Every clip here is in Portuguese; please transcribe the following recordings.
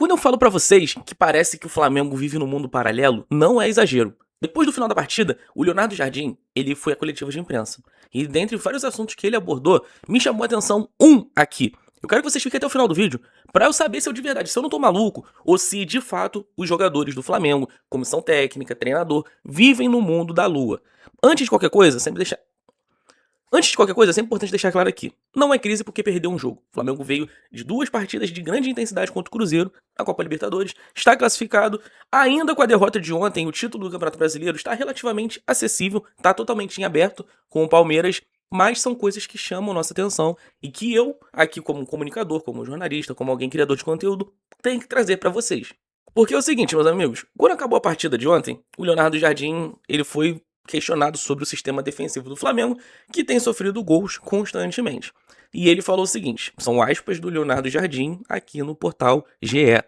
Quando eu falo pra vocês que parece que o Flamengo vive num mundo paralelo, não é exagero. Depois do final da partida, o Leonardo Jardim, ele foi à coletiva de imprensa. E dentre vários assuntos que ele abordou, me chamou a atenção aqui. Eu quero que vocês fiquem até o final do vídeo pra eu saber se eu de verdade, se eu não tô maluco, ou se de fato os jogadores do Flamengo, comissão técnica, treinador, vivem no mundo da lua. Antes de qualquer coisa, é sempre importante deixar claro aqui. Não é crise porque perdeu um jogo. O Flamengo veio de 2 partidas de grande intensidade contra o Cruzeiro, na Copa Libertadores, está classificado. Ainda com a derrota de ontem, o título do Campeonato Brasileiro está relativamente acessível, está totalmente em aberto com o Palmeiras, mas são coisas que chamam nossa atenção e que eu, aqui como comunicador, como jornalista, como alguém criador de conteúdo, tenho que trazer para vocês. Porque é o seguinte, meus amigos, quando acabou a partida de ontem, o Leonardo Jardim, ele foi questionado sobre o sistema defensivo do Flamengo, que tem sofrido gols constantemente. E ele falou o seguinte, são aspas do Leonardo Jardim aqui no portal GE.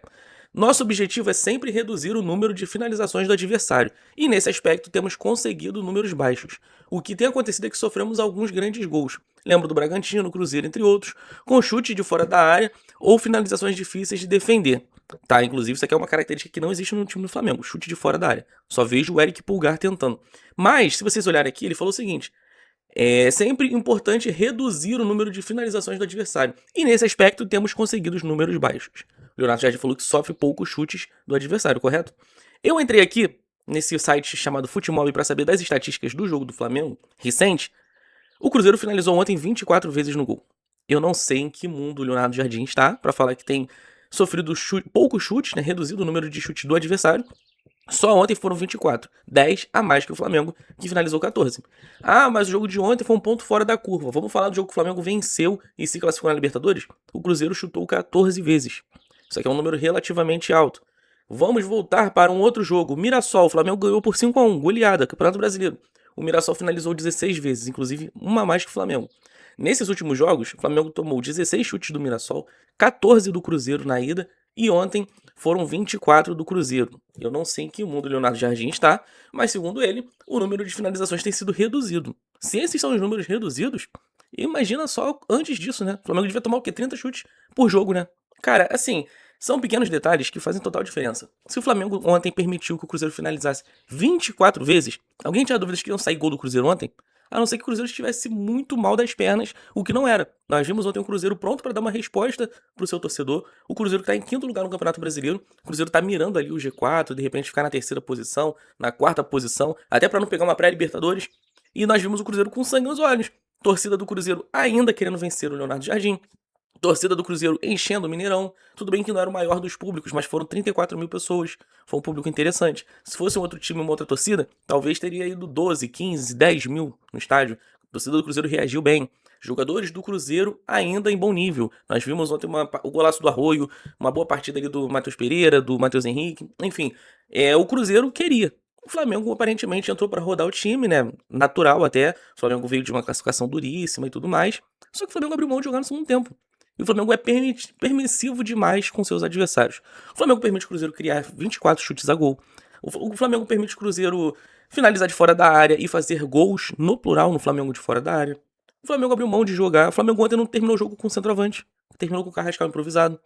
Nosso objetivo é sempre reduzir o número de finalizações do adversário, e nesse aspecto temos conseguido números baixos. O que tem acontecido é que sofremos alguns grandes gols. Lembro do Bragantino, Cruzeiro, entre outros, com chute de fora da área ou finalizações difíceis de defender. Tá, inclusive isso aqui é uma característica que não existe no time do Flamengo, chute de fora da área. Só vejo o Eric Pulgar tentando. Mas, se vocês olharem aqui, ele falou o seguinte: é sempre importante reduzir o número de finalizações do adversário. E nesse aspecto temos conseguido os números baixos. O Leonardo Jardim falou que sofre poucos chutes do adversário, correto? Eu entrei aqui nesse site chamado Futimob para saber das estatísticas do jogo do Flamengo recente. O Cruzeiro finalizou ontem 24 vezes no gol. Eu não sei em que mundo o Leonardo Jardim está para falar que tem sofrido poucos chutes, né, reduzido o número de chutes do adversário. Só ontem foram 24, 10 a mais que o Flamengo, que finalizou 14. Ah, mas o jogo de ontem foi um ponto fora da curva. Vamos falar do jogo que o Flamengo venceu e se classificou na Libertadores? O Cruzeiro chutou 14 vezes. Isso aqui é um número relativamente alto. Vamos voltar para um outro jogo. Mirassol, o Flamengo ganhou por 5-1, goleada, Campeonato Brasileiro. O Mirassol finalizou 16 vezes, inclusive uma a mais que o Flamengo. Nesses últimos jogos, o Flamengo tomou 16 chutes do Mirassol, 14 do Cruzeiro na ida e ontem foram 24 do Cruzeiro. Eu não sei em que mundo o Leonardo Jardim está, mas segundo ele, o número de finalizações tem sido reduzido. Se esses são os números reduzidos, imagina só antes disso, né? O Flamengo devia tomar o quê? 30 chutes por jogo, né? Cara, assim, são pequenos detalhes que fazem total diferença. Se o Flamengo ontem permitiu que o Cruzeiro finalizasse 24 vezes, alguém tinha dúvidas que iam sair gol do Cruzeiro ontem? A não ser que o Cruzeiro estivesse muito mal das pernas, o que não era. Nós vimos ontem o Cruzeiro pronto para dar uma resposta pro seu torcedor. O Cruzeiro está em 5º lugar no Campeonato Brasileiro. O Cruzeiro está mirando ali o G4, de repente ficar na 3ª posição, na 4ª posição, até para não pegar uma pré-Libertadores. E nós vimos o Cruzeiro com sangue nos olhos. Torcida do Cruzeiro ainda querendo vencer o Leonardo Jardim. Torcida do Cruzeiro enchendo o Mineirão. Tudo bem que não era o maior dos públicos, mas foram 34 mil pessoas. Foi um público interessante. Se fosse um outro time, uma outra torcida, talvez teria ido 12, 15, 10 mil no estádio. A torcida do Cruzeiro reagiu bem. Jogadores do Cruzeiro ainda em bom nível. Nós vimos ontem o golaço do Arroio, uma boa partida ali do Matheus Pereira, do Matheus Henrique. Enfim, o Cruzeiro queria. O Flamengo aparentemente entrou para rodar o time, né? Natural até. O Flamengo veio de uma classificação duríssima e tudo mais. Só que o Flamengo abriu mão de jogar no segundo tempo. E o Flamengo é permissivo demais com seus adversários. O Flamengo permite o Cruzeiro criar 24 chutes a gol. O Flamengo permite o Cruzeiro finalizar de fora da área e fazer gols, no plural, no Flamengo de fora da área. O Flamengo abriu mão de jogar. O Flamengo ontem não terminou o jogo com centroavante. Terminou com o Carrascal improvisado.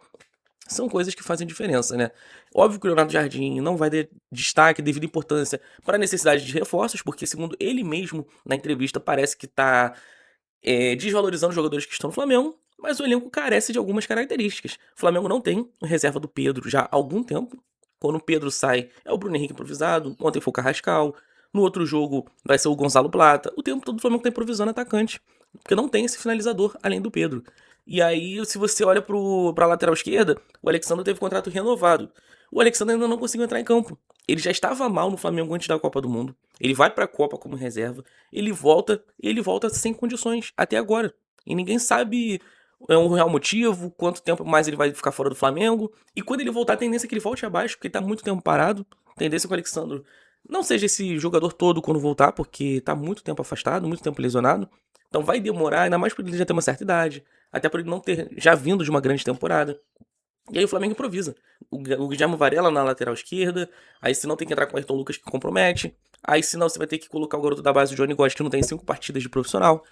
São coisas que fazem diferença, né? Óbvio que o Leonardo Jardim não vai dar destaque devido à importância para a necessidade de reforços, porque, segundo ele mesmo, na entrevista, parece que está desvalorizando os jogadores que estão no Flamengo. Mas o elenco carece de algumas características. O Flamengo não tem reserva do Pedro já há algum tempo. Quando o Pedro sai, é o Bruno Henrique improvisado. Ontem foi o Carrascal. No outro jogo vai ser o Gonzalo Plata. O tempo todo o Flamengo tá improvisando atacante. Porque não tem esse finalizador além do Pedro. E aí, se você olha pra lateral esquerda, o Alexandre teve contrato renovado. O Alexandre ainda não conseguiu entrar em campo. Ele já estava mal no Flamengo antes da Copa do Mundo. Ele vai pra Copa como reserva. Ele volta sem condições até agora. E ninguém sabe um real motivo, quanto tempo mais ele vai ficar fora do Flamengo. E quando ele voltar, a tendência é que ele volte abaixo, porque ele tá muito tempo parado. A tendência é que o Alexandre não seja esse jogador todo quando voltar, porque tá muito tempo afastado, muito tempo lesionado. Então vai demorar, ainda mais por ele já ter uma certa idade, até por ele não ter já vindo de uma grande temporada. E aí o Flamengo improvisa. O Guilherme Varela na lateral esquerda, aí se não tem que entrar com o Ayrton Lucas que compromete, aí se não você vai ter que colocar o garoto da base, o Johnny Gotti, que não tem 5 partidas de profissional.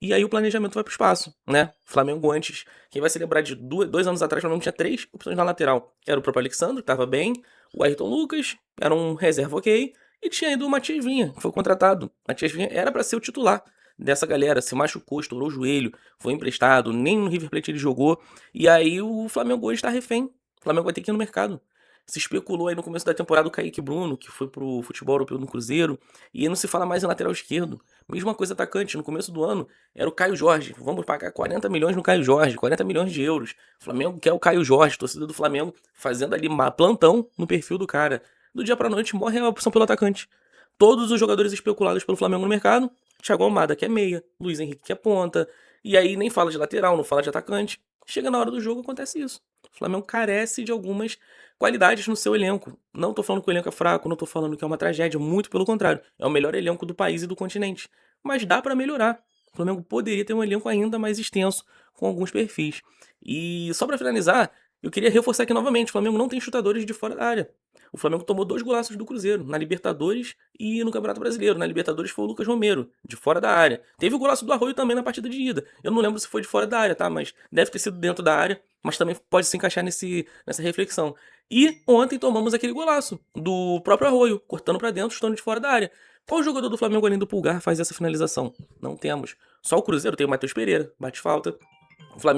E aí o planejamento vai pro espaço, né? O Flamengo antes, quem vai se lembrar de 2 anos atrás, o Flamengo tinha 3 opções na lateral. Era o próprio Alexandre, que tava bem, o Ayrton Lucas, era um reserva ok, e tinha ainda o Matias Vinha, que foi contratado. O Matias Vinha era para ser o titular dessa galera, se machucou, estourou o joelho, foi emprestado, nem no River Plate ele jogou, e aí o Flamengo hoje tá refém. O Flamengo vai ter que ir no mercado. Se especulou aí no começo da temporada o Kaique Bruno, que foi pro futebol europeu no Cruzeiro, e não se fala mais em lateral esquerdo. Mesma coisa atacante, no começo do ano era o Caio Jorge. Vamos pagar 40 milhões no Caio Jorge, 40 milhões de euros. O Flamengo quer o Caio Jorge, torcida do Flamengo fazendo ali plantão no perfil do cara. Do dia pra noite morre a opção pelo atacante. Todos os jogadores especulados pelo Flamengo no mercado, Thiago Almada que é meia, Luiz Henrique que é ponta, e aí nem fala de lateral, não fala de atacante. Chega na hora do jogo, acontece isso. O Flamengo carece de algumas qualidades no seu elenco. Não tô falando que o elenco é fraco, não tô falando que é uma tragédia, muito pelo contrário. É o melhor elenco do país e do continente. Mas dá pra melhorar. O Flamengo poderia ter um elenco ainda mais extenso, com alguns perfis. E só pra finalizar, eu queria reforçar aqui novamente, o Flamengo não tem chutadores de fora da área. O Flamengo tomou 2 golaços do Cruzeiro, na Libertadores e no Campeonato Brasileiro. Na Libertadores foi o Lucas Romero, de fora da área. Teve o golaço do Arroio também na partida de ida. Eu não lembro se foi de fora da área, tá? Mas deve ter sido dentro da área, mas também pode se encaixar nessa reflexão. E ontem tomamos aquele golaço do próprio Arroio, cortando pra dentro, estando de fora da área. Qual jogador do Flamengo além do Pulgar faz essa finalização? Não temos. Só o Cruzeiro tem o Matheus Pereira, bate falta.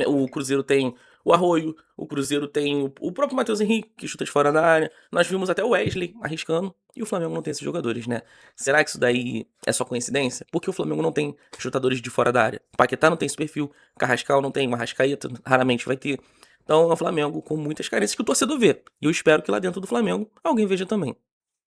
O Cruzeiro tem o Arroio, o Cruzeiro tem o próprio Matheus Henrique, que chuta de fora da área. Nós vimos até o Wesley arriscando, e o Flamengo não tem esses jogadores, né? Será que isso daí é só coincidência? Porque o Flamengo não tem chutadores de fora da área. Paquetá não tem esse perfil, Carrascal não tem, o Arrascaeta raramente vai ter. Então é um Flamengo com muitas carências que o torcedor vê. E eu espero que lá dentro do Flamengo alguém veja também.